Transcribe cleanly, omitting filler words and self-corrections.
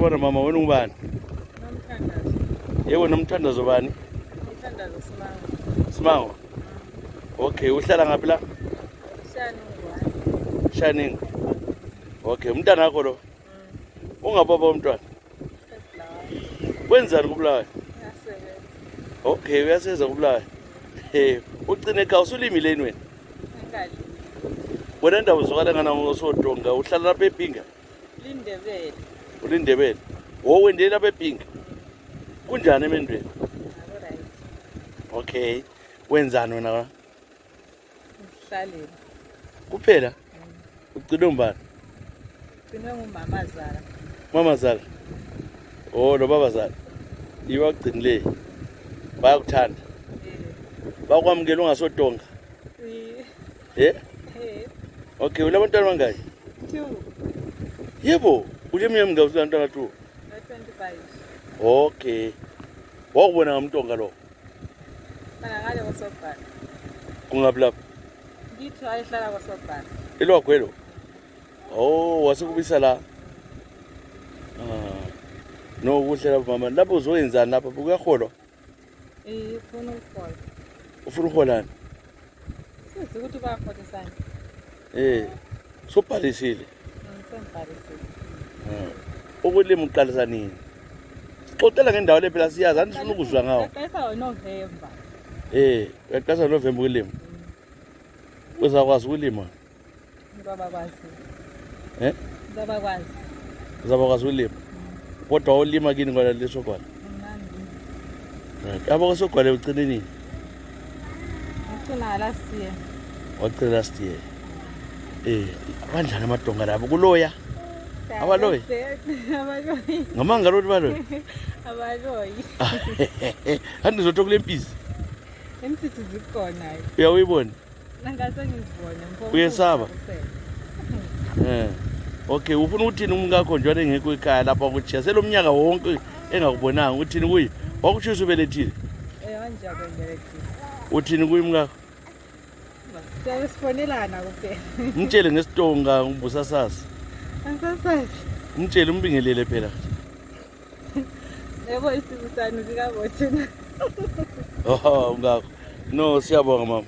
siyabona mama, wena ungubani? Nomthandazo. Yebo nomthandazo bani? Umthandazo Simango. Simango. Okay, uhlala ngaphi la? Shaningwane. Shining. Okay, umntana wakho lo? Ungababa womntwana? Sebulawayo. Wenzani kuBulawayo? Uyasebenza. Okay, uyaseza kuBulawayo. Ugcine ekhaya usulimile yini wena? Engalimi. Wena ndawo uzokala ngana ngosodonga, uhlala lapha ePinga? Lindebele. Ulindebele. Wendele lapha ePinga? Kunjani emendweni? Alright. Okay. Wenzani wena la? Ngihlalile. Kuphela? Ugcine umbani? Ngcine ngumama Zala. Mama Zala. Oh, no baba Zala. Yiwa ugcinile. Bayakuthanda. Bakwamukela ungasodonga. Eh? Okay, unabantwana bangaki? 2. Yebo, ujemnyama ngawusantwana 2. 25. Okay. Wakubona ngamntonga lo. Mana ngale kwaSobhala. Kungapi lapha? Ngithi ayihlala kwaSobhala. Elwagwelo. Oh, wasekubisa la. No kuhle lapha mama. Lapho uzoyenzani lapha? Kuyaholwa. Ufuna ukuhola. Ufuna uholani? Sizi ukuthi bayakholisana. Sobhalisile. Ngisembhalisile. Ukulima uqalisa nini? Sixoxela ngendawo le phela siyazi, andifuna ukuzwa ngawo. Ngaqalisa November. Uyaqalisa November ukulima. Uzakwazi ukulima? Ngizabakwazi. Eh? Ngizabakwazi. Uzabakwazi ukulima. Kodwa ulima kini ngwana lesogwala. Mnandi. Aba kwesogwala ugcine nini? Ngicina last year. Wagcina last year. Abandlana amadonga labo kuloya. Abaloyi. Abaloyi. Ngamanga lo baloyi. Abaloyi. Andizotho kule mpisi. Empisi zikhona. Uyawuyibona? Nangase ngizibone. Uyesaba? Okay, ufuna ukuthini umngakho njalo engekho ekhaya lapha kuchiya selomnyaka wonke engakubonanga uthini kuyi? Wakushisa ubelethile? Wanje kwenzekile. Uthini kuyi umngakho? Siyasifonelana kuphela. Mtshele ngestonga ubusasasa. Angisasazi. Mtshele umbingelele phela. Yebo isibusana sikabothina. Ungakho. No, siyabonga mama.